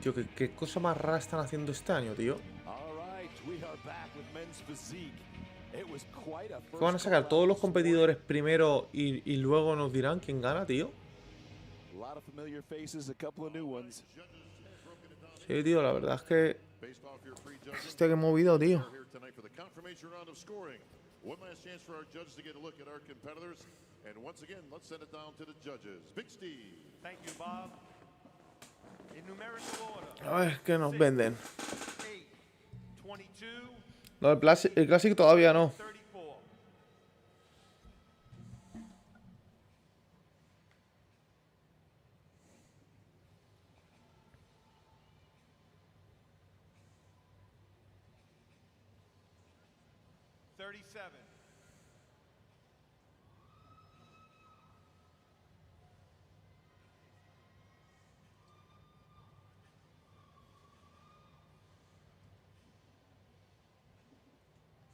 Tío, ¿qué cosa más rara están haciendo este año, tío? ¿Qué van a sacar todos los competidores primero y luego nos dirán quién gana, tío? Sí, tío, la verdad es que... Hostia, qué movido, tío. A ver, ¿qué nos venden? No, el Classic todavía no.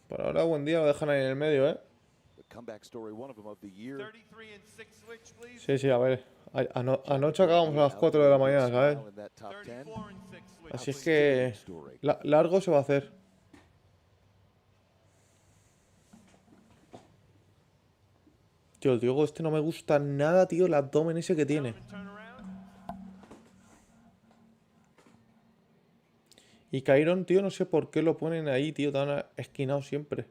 Por ahora, buen día, lo dejan ahí en el medio, ¿eh? Sí, sí, a ver. Anoche acabamos a las 4 de la mañana, ¿sabes? Así es que... largo se va a hacer. Tío, el Diego este no me gusta nada, tío, el abdomen ese que tiene. Y Kyron, tío, no sé por qué lo ponen ahí, tío, tan esquinado siempre.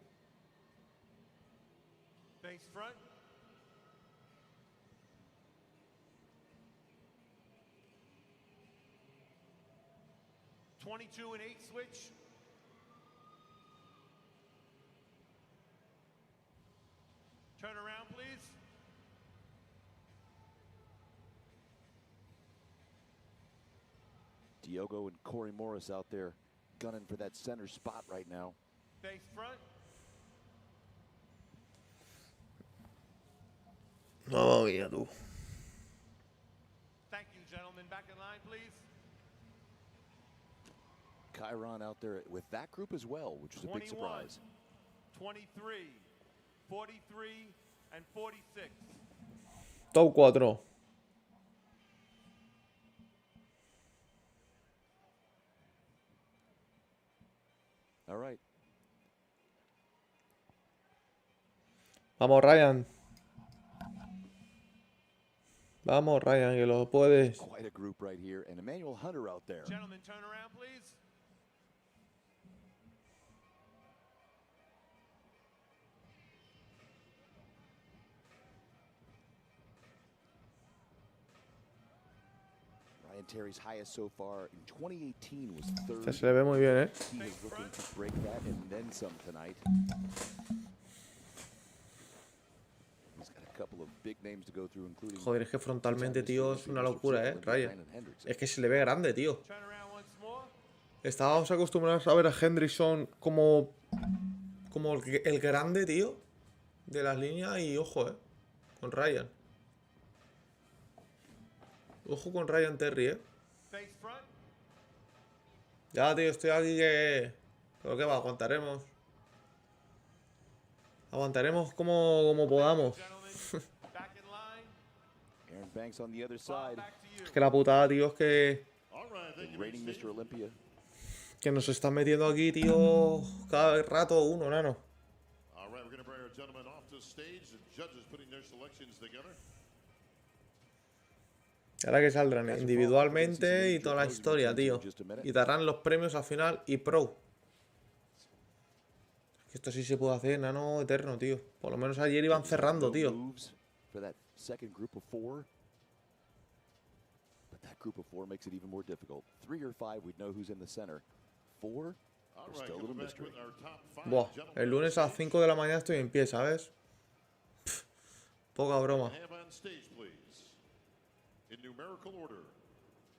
Diogo and Corey Morris out there gunning for that center spot right now. No, mira tú. Chiron out there with that group as well, which is a big surprise. 23, 43, and 46. Top 4. All right. Vamos, Ryan. Vamos, Ryan, que lo puedes. Quite a group right here, and Emmanuel Hunter out there. Gentlemen, turn around, please. Ryan Terry's highest so far in 2018 was third. Este se le ve muy bien, ¿eh? He is looking to break that and then some tonight. He's got a couple of big names to go through, including. Joder, es que frontalmente, tío, es una locura, ¿eh, Ryan? Es que se le ve grande, tío. Estábamos acostumbrados a ver a Hendrickson como el grande, tío, de las líneas y ojo, con Ryan. Ojo con Ryan Terry, Ya, tío, estoy aquí que... ¿Pero qué va? Aguantaremos. Aguantaremos como podamos. Es que la putada, tío, es que nos están metiendo aquí, tío, cada rato uno, nano. Ahora que saldrán individualmente y toda la historia, tío. Y darán los premios al final y pro. Es que esto sí se puede hacer, nano eterno, tío. Por lo menos ayer iban cerrando, tío. Buah, el lunes a las 5 de la mañana estoy en pie, ¿sabes? Pff, poca broma. In numerical order,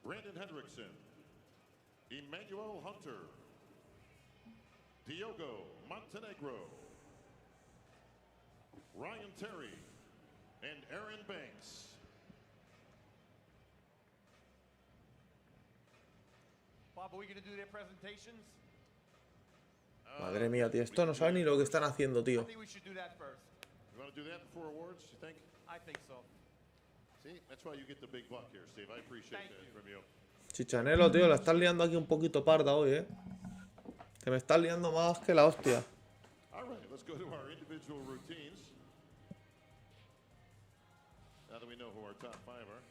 Brandon Hendrickson, Emmanuel Hunter, Diogo Montenegro, Ryan Terry, and Aaron Banks. Bob, are we going to do their presentations? Madre mía, tío, esto no sabe ni lo que están haciendo, tío. I think we should do that first. You want to do that before awards, you think? I think so. See, that's why you get the big buck here, Steve. I appreciate that from you. Chichanelo, tío, la estás liando aquí un poquito parda hoy, ¿eh? Te me estás liando más que la hostia. All right, let's go to our individual routines. Now that we know who our top 5 are.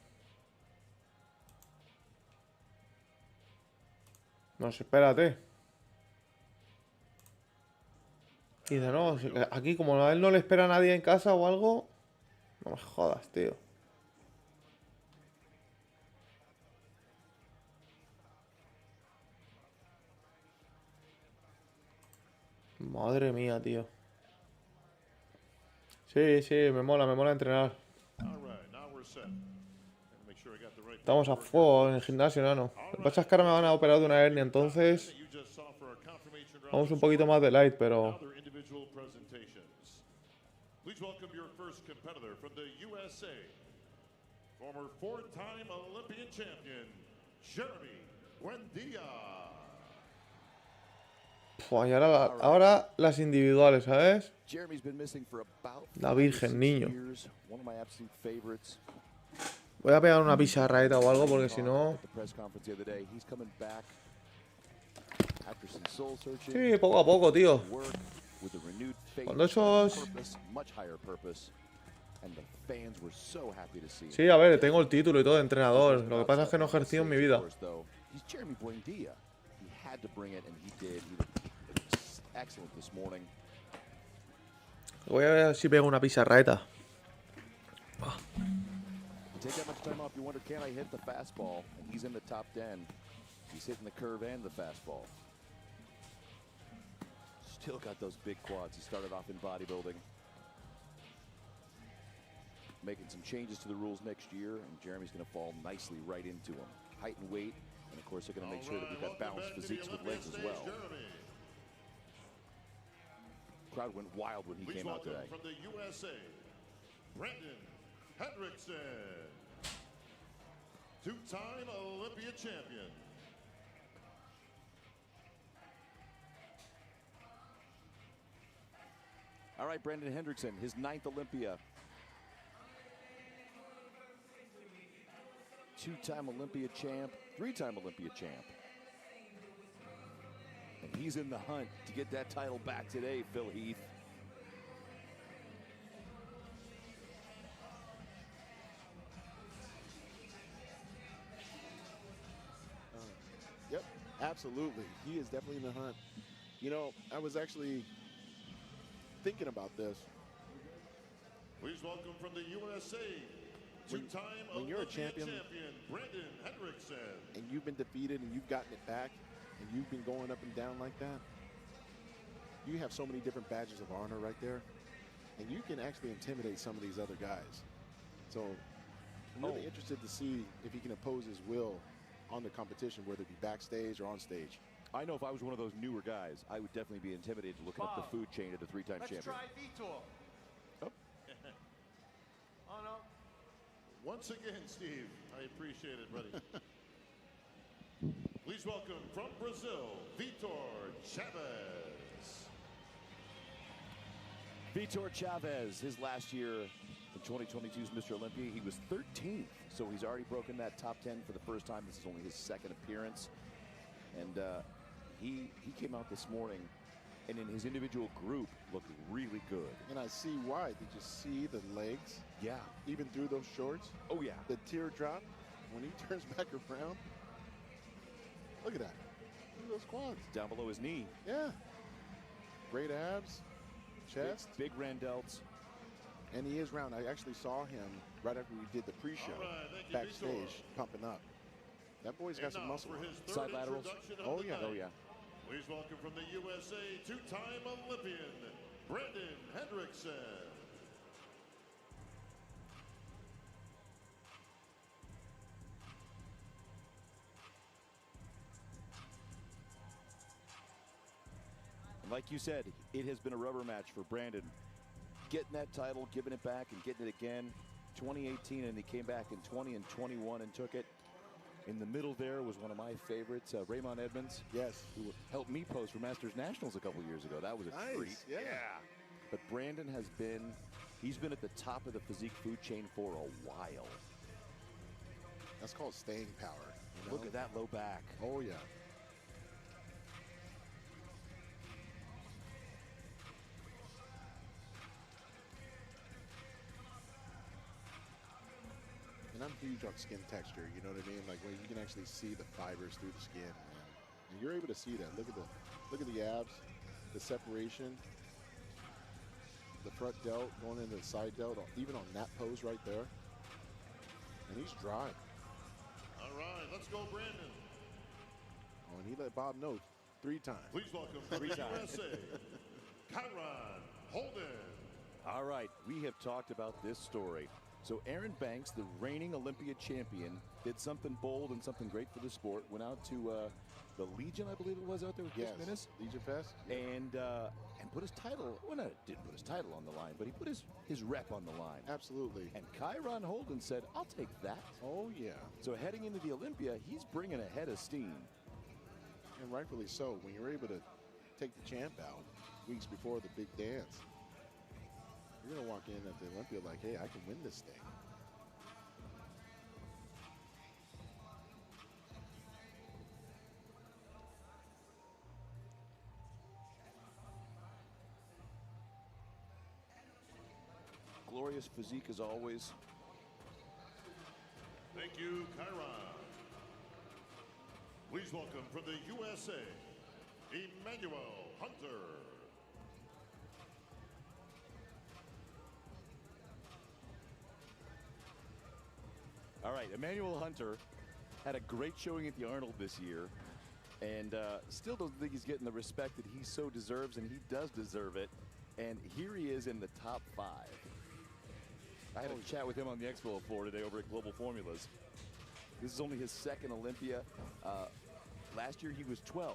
No, espérate. Y dice, no, aquí como a él no le espera a nadie en casa o algo. No me jodas, tío. Madre mía, tío. Sí, sí, me mola entrenar. All right, now we're set. Make sure I got the right Estamos a fuego en el gimnasio, nano. Lo que pasa es que ahora me van a operar de una hernia, entonces you just saw for our confirmation round. vamos un poquito más de light, Now pero their individual presentations. Please welcome your first competitor from the USA, former 4-time Olympian champion, Jeremy Buendia. Pua, y ahora las individuales, ¿sabes? Jeremy's been missing for about La 5 or Virgen, 6 niño. years. One of my absolute favorites. Voy a pegar una pizarraeta o algo porque si no... At the press conference the other day, he's coming back after some soul searching. Sí, poco a poco, tío. Work with a renewed faith, Cuando esos... purpose, much higher purpose, and the fans were so happy to see him. Sí, a ver, tengo el título y todo de entrenador. Lo que pasa es que no he ejercido en mi vida. He's Jeremy Buendia. He had to bring it, and he did. He was excellent this morning. Voy a ver si pego una pizarraeta. You take that much time off, you wonder, can I hit the fastball? And he's in the top 10. He's hitting the curve and the fastball. Still got those big quads. He started off in bodybuilding. Making some changes to the rules next year, and Jeremy's going to fall nicely right into them. Height and weight, and of course they're going to make sure that we've got balanced physiques with legs as well. Crowd went wild when he came out today. From the USA, Brandon Hendrickson, 2-time Olympia champion. All right, Brandon Hendrickson, his 9th Olympia. 2-time Olympia champ, 3-time Olympia champ. And he's in the hunt to get that title back today, Phil Heath. Yep, absolutely. He is definitely in the hunt. You know, I was actually thinking about this. Please welcome from the USA, 2-time when you're a Olympia champion, Brandon Hendrickson. And you've been defeated and you've gotten it back, and you've been going up and down like that. You have so many different badges of honor right there, and you can actually intimidate some of these other guys. So I'm really interested to see if he can impose his will on the competition, whether it be backstage or on stage. I know if I was one of those newer guys, I would definitely be intimidated looking up the food chain at a 3-time champion. Let's try Vitor. Oh. Oh, no. Once again, Steve, I appreciate it, buddy. Please welcome from Brazil, Vitor Chavez. Vitor Chavez, his last year in 2022's Mr. Olympia, he was 13th, so he's already broken that top 10 for the first time. This is only his 2nd appearance, and he came out this morning, and in his individual group looked really good. And I see why. Did you see the legs? Yeah. Even through those shorts? Oh, yeah. The teardrop, when he turns back around. Look at that. Look at those quads. Down below his knee. Yeah. Great abs, chest. Big Randelts. And he is round. I actually saw him right after we did the pre-show, backstage, pumping up. That boy's got some muscle. Side laterals. Oh, yeah. Oh, yeah. Please welcome from the USA, 2-time Olympian, Brandon Hendrickson. And like you said, it has been a rubber match for Brandon. Getting that title, giving it back, and getting it again. 2018, and he came back in 20 and 21 and took it. In the middle there was one of my favorites, Raymond Edmonds. Yes. Who helped me pose for Masters Nationals a couple years ago. That was a treat. Yeah. But Brandon he's been at the top of the physique food chain for a while. That's called staying power. You Look at that low back. Oh, yeah. And I'm huge on skin texture, you know what I mean? Like where you can actually see the fibers through the skin, man. And you're able to see that. Look at the abs, the separation, the front delt going into the side delt, even on that pose right there. And he's dry. All right, let's go, Brandon. Oh, and he let Bob know 3 times. Please welcome from the USA, Kyron Holden. All right, we have talked about this story. So Aaron Banks, the reigning Olympia champion, did something bold and something great for the sport. Went out to the Legion, I believe it was, out there with Chris Minnis. Legion Fest. And put his title, well, not didn't put his title on the line, but he put his rep on the line. Absolutely. And Kyron Holden said, I'll take that. Oh, yeah. So heading into the Olympia, he's bringing a head of steam. And rightfully so. When you're able to take the champ out weeks before the big dance, you're going to walk in at the Olympia like, hey, I can win this thing. Glorious physique as always. Thank you, Kyron. Please welcome from the USA, Emmanuel Hunter. All right, Emmanuel Hunter had a great showing at the Arnold this year, and still don't think he's getting the respect that he so deserves, and he does deserve it. And here he is in the top 5. I had a chat with him on the expo floor today over at Global Formulas. This is only his 2nd Olympia. Last year he was 12,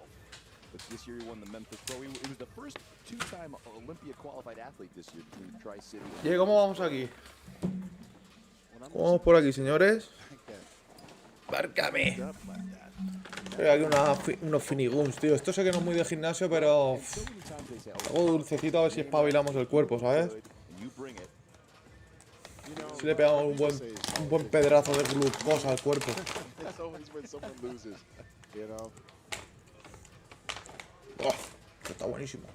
but this year he won the Memphis Pro. He was the first 2-time Olympia qualified athlete this year between Tri-City. ¿Y cómo vamos aquí? ¿Cómo vamos por aquí, señores? ¡Márcame! Hay aquí unos finiguns, tío. Esto sé que no es muy de gimnasio, pero algo dulcecito a ver si espabilamos el cuerpo, ¿sabes? Si le pegamos un buen pedrazo de glucosa al cuerpo. Oh, está buenísimo.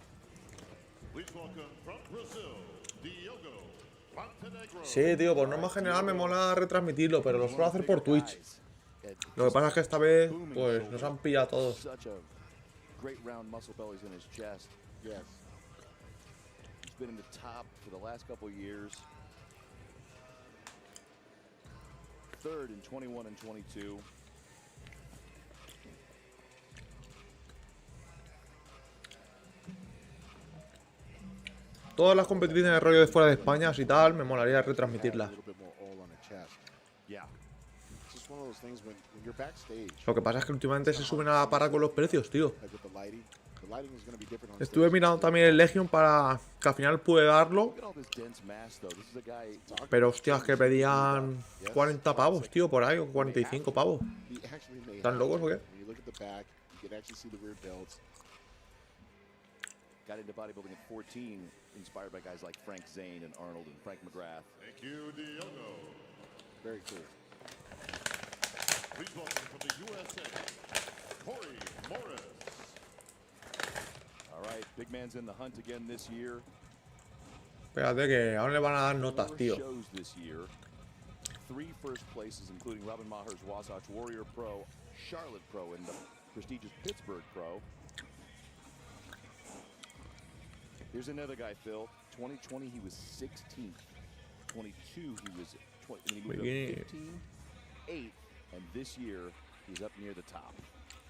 Sí, tío, por norma general me mola retransmitirlo, pero lo suelo hacer por Twitch. Lo que pasa es que esta vez, pues, nos han pillado todos. Third in 21 and 22. Todas las competiciones de rollo de fuera de España y tal, me molaría retransmitirlas. Lo que pasa es que últimamente se suben a la para con los precios, tío. Estuve mirando también el Legion para que al final pude darlo. Pero hostias, que pedían 40 pavos, tío, por ahí, o 45 pavos. ¿Están locos o qué? Got into bodybuilding at 14, inspired by guys like Frank Zane and Arnold and Frank McGrath. Thank you, Diogo. Very cool. Please welcome from the USA, Corey Morris. All right, big man's in the hunt again this year. Espérate que ahora le van a dar notas, tío. Shows this year. 3 first places, including Robin Maher's Wasatch Warrior Pro, Charlotte Pro, and the prestigious Pittsburgh Pro. Here's another guy, Phil. 2020, he was 16th. 22, he was 20, and he moved up 15, 8, and this year he's up near the top.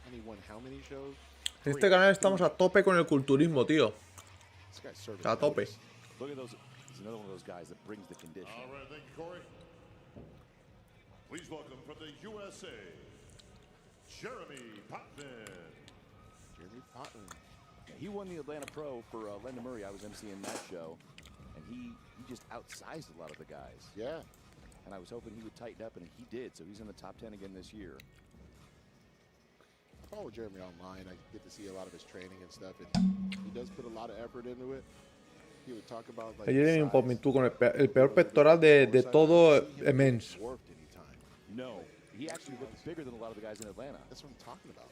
And he won how many shows? En este canal estamos a tope con el culturismo, tío. A tope. Look at those. He's another one of those guys that brings the condition. All right, thank you, Corey. Please welcome from the USA, Jeremy Potvin. Jeremy Potvin. He won the Atlanta Pro for Linda Murray. I was emceeing that show, and he just outsized a lot of the guys. Yeah. And I was hoping he would tighten up, and he did. So he's in the top 10 again this year. I follow Jeremy online. I get to see a lot of his training and stuff, and he does put a lot of effort into it. He would talk about like Jeremy Potvin, tú con el peor pectoral de todo men's. No, he actually looked bigger than a lot of the guys in Atlanta. That's what I'm talking about.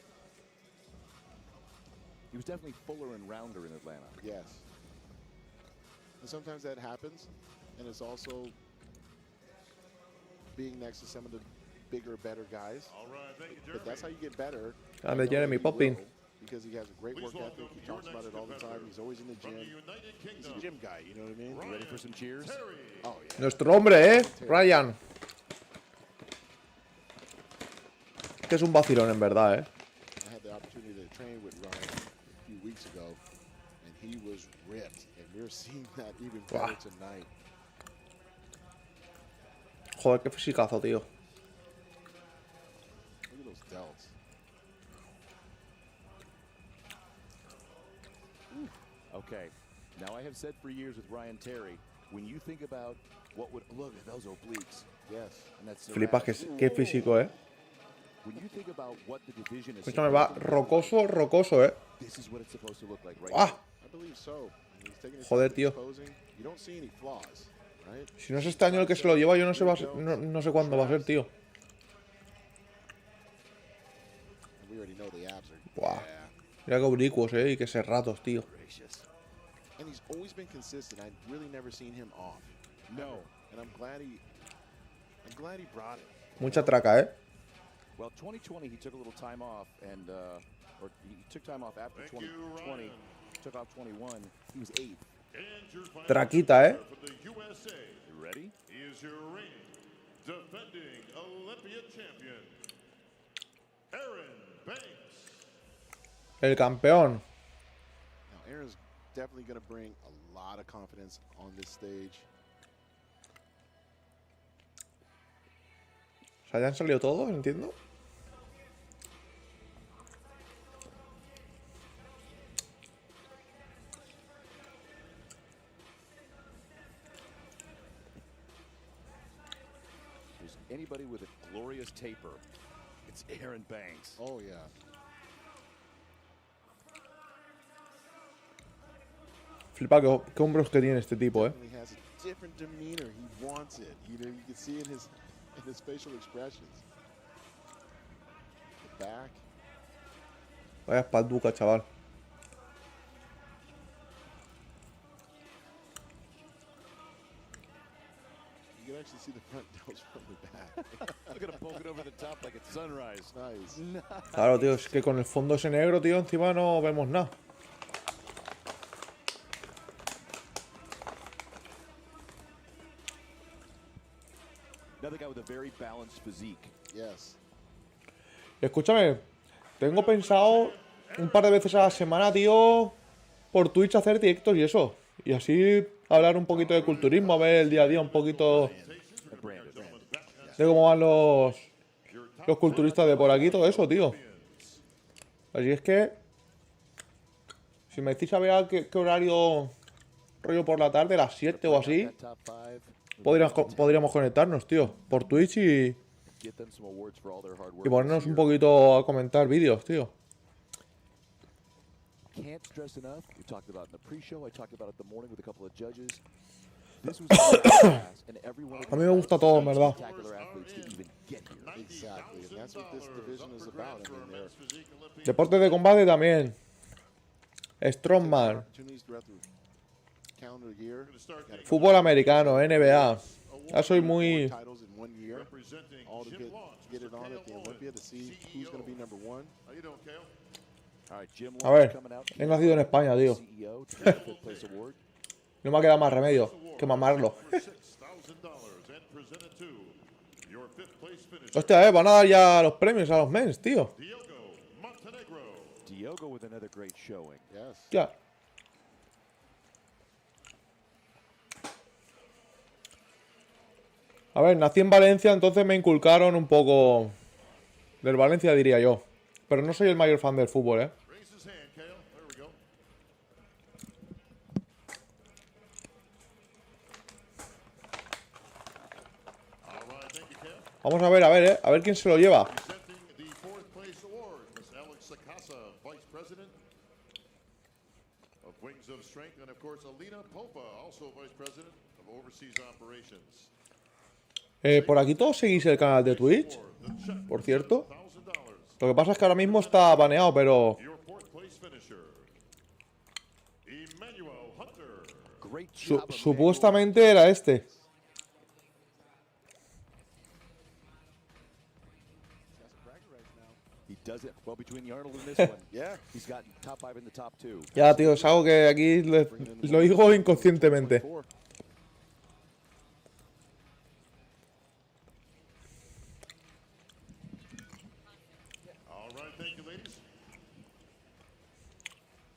He was definitely fuller and rounder in Atlanta. Yes. And sometimes that happens, and it's also being next to some of the bigger, better guys. All right, thank you, Jeremy. But that's how you get better. Grande I know Jeremy that he Poppin. will, because he has a great Please work ethic. welcome He your talks about next it all the time. competitor He's always in the from gym. the United He's a Kingdom, gym guy, you know what I mean? You ready for some cheers? Terry. Oh, yeah. Nuestro hombre, Ryan. Que es un vacilón en verdad, I had the opportunity to train with Ryan a few weeks ago, and he was ripped. And we're seeing that even better Wow. tonight. Joder, qué fisicazo, tío. Look at those delts. Okay. Now, I have said for years with Ryan Terry, when you think about what would look at those obliques, Yes. and that's Flipas, qué físico, when you think about what the division is. Escúchame, va rocoso, rocoso, This is what it's supposed to look like right ¡Ah! now. I believe so. And he's taking his Joder, time tío. exposing. You don't see any flaws, right? Si no es este año el que se lo lleva, yo no sé, no sé cuándo va a ser, tío. And we already know the abs are. Buah. Yeah. Mira que oblicuos, y que serratos, tío. Gracious. And he's always been consistent. I've really never seen him off. No. And I'm glad he brought it. Mucha traca, Well, 2020, he took a little time off, and or he took time off after Thank you, 2020. Ryan. Took off 21. He was 8th. And your final Traquita, competitor from the USA. You ready? He is your reigning, defending Olympia champion, Aaron Banks. El campeón. Now, Aaron's definitely going to bring a lot of confidence on this stage. O sea, ya han salido todos, entiendo. There's anybody with a glorious taper. It's Aaron Banks. Oh, yeah. Flipa, qué hombros que tiene este tipo, He has a different demeanor. He wants it. You know, you can see in his facial expressions. The back. Vaya espalduca, chaval. You can actually see the front delts from the back. Look at him poking over the top like it's sunrise. Nice. Claro, tío, es que con el fondo ese negro, tío, encima no vemos nada. Another guy with a very balanced physique. Yes. Escúchame, tengo pensado un par de veces a la semana, tío, por Twitch hacer directos y eso. Y así hablar un poquito de culturismo, a ver el día a día un poquito de cómo van los culturistas de por aquí, todo eso, tío. Así es que, si me decís a ver a qué horario, rollo por la tarde, las 7 o así, Top 5. podríamos conectarnos, tío, por Twitch y Get them some awards for all their hard work. ponernos this un year. poquito a comentar vídeos, tío. Can't stress enough. We talked about it in the pre-show. I talked about it the morning with a couple of judges. This was a class, and every one of A mí me gusta todo, en verdad. spectacular athletes to even get here. Exactly. And that's what this division is about. I mean, there Deportes de combate también. Strongman. opportunities throughout the calendar year. Fútbol americano, NBA. Ya soy muy... Titles in 1 year. Representing All to Jim get, Laws, get it Mr. on at the Kale Olympia to see who's going to be number 1. How you doing, Kale? All right, Jim A Long ver, coming out. he nacido en España, tío. CEO to get the fifth place award. No me ha quedado más remedio que mamarlo. For $6,000 and presented to your fifth place finisher, Hostia, van a dar ya los premios a los mens, tío. Diogo Montenegro. Diogo with another great showing. Yes. Hostia. A ver, nací en Valencia, entonces me inculcaron un poco del Valencia, diría yo. Pero no soy el mayor fan del fútbol, ¿eh? Raise his hand, Kale. There we go. All right, thank you, Kale. Vamos a ver, ¿eh? A ver quién se lo lleva. Presenting the fourth place award, Miss Alex Sacasa, Vice President of Wings of Strength, and of course, Alina Popa, also Vice President of Overseas Operations. ¿Por aquí todos seguís el canal de Twitch? por cierto. Lo que pasa es que ahora mismo está baneado, pero... Your fourth place finisher, Emmanuel Hunter. Great job of supuestamente era este. He does it well between the Arnold and this one. Yeah. He's got top 5 in the top 2. Ya, tío, es algo que aquí lo digo inconscientemente. All right, thank you, ladies.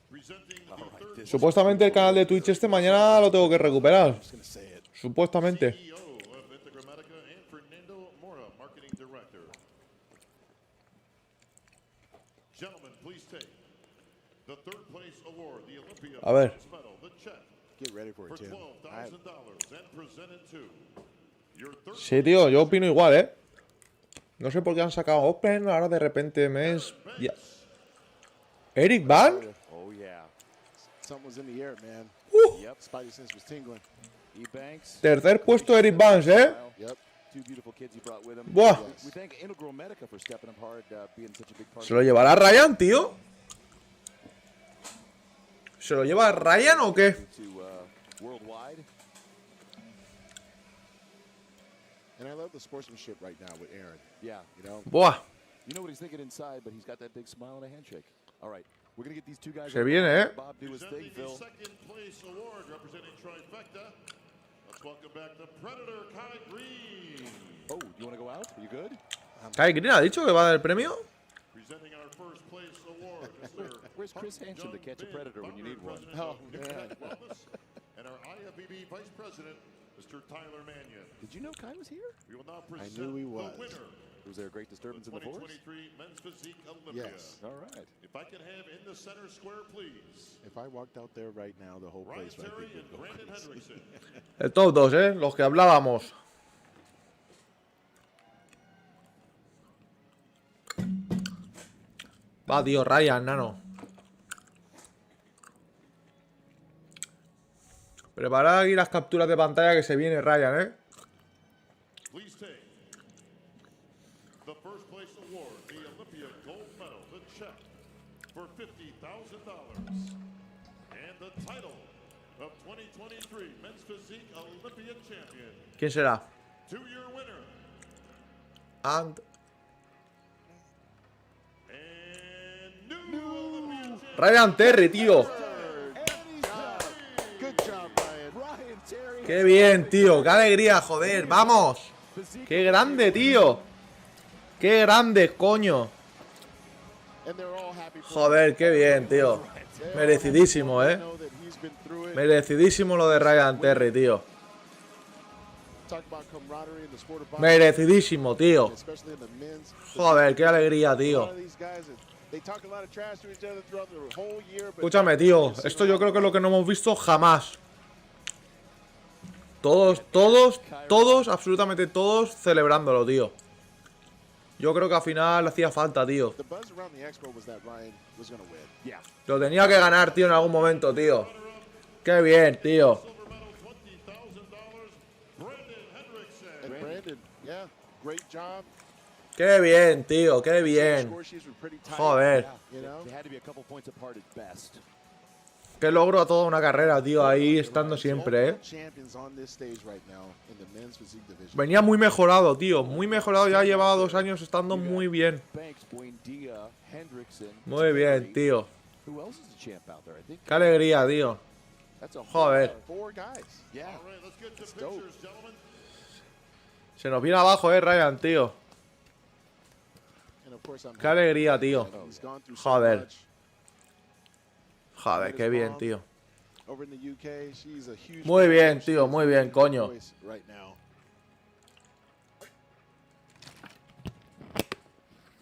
Presenting the third Supuestamente el canal de Twitch este mañana lo tengo que recuperar. Just gonna say it. Supuestamente. CEO of Integramatica and Fernando Mora, marketing director. Gentlemen, please take the third place award, the Olympia A ver. bronze medal, the check Get ready for for it, Tim. $12,000 and presented to your third Sí, tío, yo opino igual, ¿eh? No sé por qué han sacado Open, ahora de repente me es... Ya. ¿Eric Van? Oh, yeah. Something was in the air, man. Yep. Spidey sense was tingling. Ebanks. Tercer puesto Eric Vans, ¿eh? Yep. Two beautiful kids he brought with him. Buah. We thank Integramatica for stepping up hard, being such a big part ¿Se lo llevará Ryan, tío? ¿Se lo lleva Ryan o qué? to worldwide. And I love the sportsmanship right now with Aaron. Yeah. You know, Buah. You know what he's thinking inside, but he's got that big smile and a handshake. All right. We're going to get these two guys. Se viene, ¿eh? Bob do his thing, presenting the Phil. second place award representing Trifecta. Let's welcome back the Predator, Kai Green. Oh, you want to go out? Are you good? ¿Kai Green ha dicho que va a dar el premio? Presenting our first place award, Mr. Where's Chris Hansen to catch a predator when you need one? Oh, man. Wellness, and our IFBB Vice President, Mr. Tyler Mannion. Did you know Kai was here? We will now I present knew he the was. winner Was there a great of disturbance the in the force? 2023 Men's Physique Olympia. Yes. All right. If I could have in the center square, please, if I walked out there right now, the whole Ryan place right Terry there and would go Brandon crazy. Hendrickson. El top 2, ¿eh? Los que hablábamos. Va, tío, Ryan, nano. Preparad aquí las capturas de pantalla que se viene Ryan, ¿eh? Please take the first place award, the Olympia gold medal, the check for $50,000, and the title of 2023 Men's Physique Olympia Champion. ¿Quién será? To your winner And... and new Olympia champion. Ryan Terry, tío. Good job, Ryan. Ryan Terry. Qué bien, tío. Qué alegría, joder. Vamos. Qué grande, tío. Qué grande, coño. And they're all happy for Joder, qué bien, tío. Merecidísimo, him. ¿eh? Know that he's been through it. Merecidísimo lo de Ryan Terry, tío. Talk about camaraderie in the sport of boxing, Merecidísimo, tío. especially in the men's. Joder, qué alegría, A lot tío. of these guys, they talk a lot of trash to each other throughout the whole year, but Escúchame, tío. Esto yo creo que es lo que no hemos visto jamás. Todos, absolutamente todos celebrándolo, tío. Yo creo que al final hacía falta, tío. the buzz around the expo was that Ryan was going to win. Yeah. Lo tenía que ganar, tío, en algún momento, tío. Qué bien, tío. Silver medal, $20,000, Brandon Hendrickson. And Brandon, yeah, great job. Qué bien, tío, qué The bien. score sheets were pretty tight, Joder. you know. They had to be a couple points apart at best. Qué logro a toda una carrera, tío, ahí estando siempre, Champions on this stage right now in the men's physique division. Venía muy mejorado, tío. Muy mejorado, ya llevaba 2 años estando muy bien. Banks, Buendia, Hendrickson. Muy bien, tío. Who else is the champ out there? I think Qué alegría, tío. that's a Joder. 4 guys. Yeah. All right, let's get to dope. pictures, gentlemen. Se nos viene abajo, Ryan, tío. And of course, I'm Qué alegría, tío. He's gone through so Joder. much. Joder, qué bien, tío. Over in the UK, she's a huge Muy bien, She's tío, muy bien, coño. voice right now.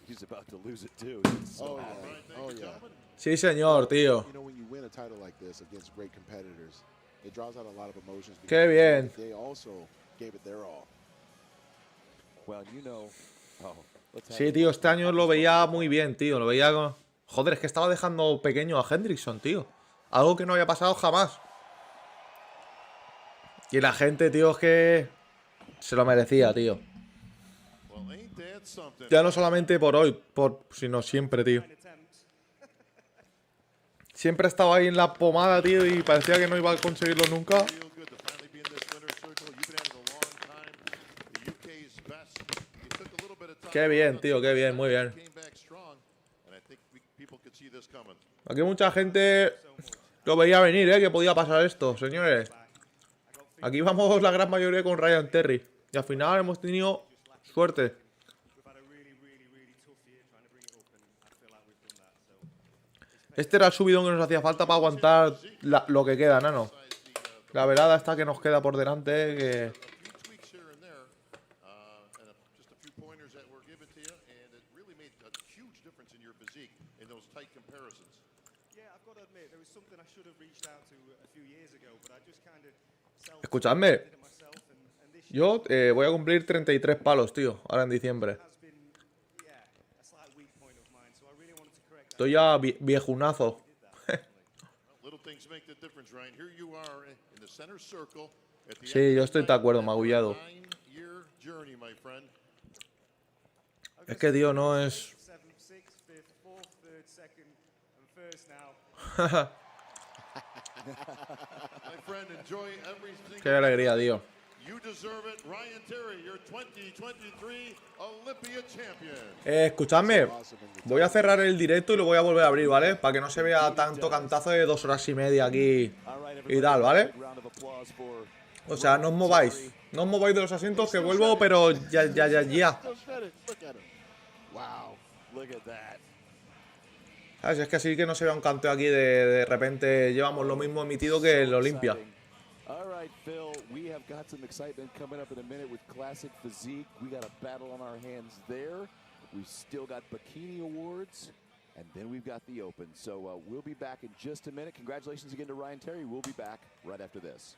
He's about to lose it too. He's so Oh happy. yeah. Oh yeah. Sí, señor, tío. You know, when you win a title like this against great competitors, it draws out a lot of emotions. Qué because bien. They also gave it their all. Well, you know. Oh, let's have Sí, tío, este año lo veía muy bien, tío. Lo veía como... Joder, es que estaba dejando pequeño a Hendrickson, tío. Algo que no había pasado jamás. Y la gente, tío, es que... Se lo merecía, tío. Well, ain't to add something. Ya no solamente por hoy, sino siempre, tío. Siempre estaba ahí en la pomada, tío, y parecía que no iba a conseguirlo nunca. Feel good to finally be in this winner's circle. You've been at it a long time. The UK's best. You took a little bit of time. Qué bien, tío, qué bien, muy bien. Came back strong, and I think people could see this coming. Aquí mucha gente lo veía venir, que podía pasar esto, señores. Aquí vamos la gran mayoría con Ryan Terry. Y al final hemos tenido suerte. Este era el subidón que nos hacía falta para aguantar lo que queda, nano. La velada esta que nos queda por delante, que... A few tweaks here and there, and just a few pointers that were given to you, and it really made a huge difference in your physique in those tight comparisons. Yeah, I've got to admit, there was something I should have reached out to a few years ago, but I just kind of Escuchadme, did it myself, and this yo voy a cumplir 33 palos, tío, ahora en diciembre. has been, yeah, a slight weak point of mine, so I really wanted to correct that. Estoy ya viejunazo. Little things make the difference, Ryan. Here you are in the center circle at the Sí, end yo of estoy the de acuerdo, night. magullado. 9-year journey, my friend. Es que, tío, no es... 7th, 6th, 5th, 4th, 3rd, 2nd, and 1st now. My friend, enjoy every single Qué alegría, tío. You deserve it. Ryan Terry, your 2023 Olympia champion. Escuchadme, voy a cerrar el directo y lo voy a volver a abrir, ¿vale? Para que no se vea tanto cantazo de 2 horas y media aquí y tal, ¿vale? O sea, no os mováis. No os mováis de los asientos, que vuelvo, pero ya. Look at him. Wow. Look at that. ¿Sabes? Es que así que no se vea un canteo aquí de repente llevamos lo mismo emitido que el Olympia. All right, Phil, we have got some excitement coming up in a minute with Classic Physique. We got a battle on our hands there. We've still got Bikini Awards, and then we've got the Open. So we'll be back in just a minute. Congratulations again to Ryan Terry. We'll be back right after this.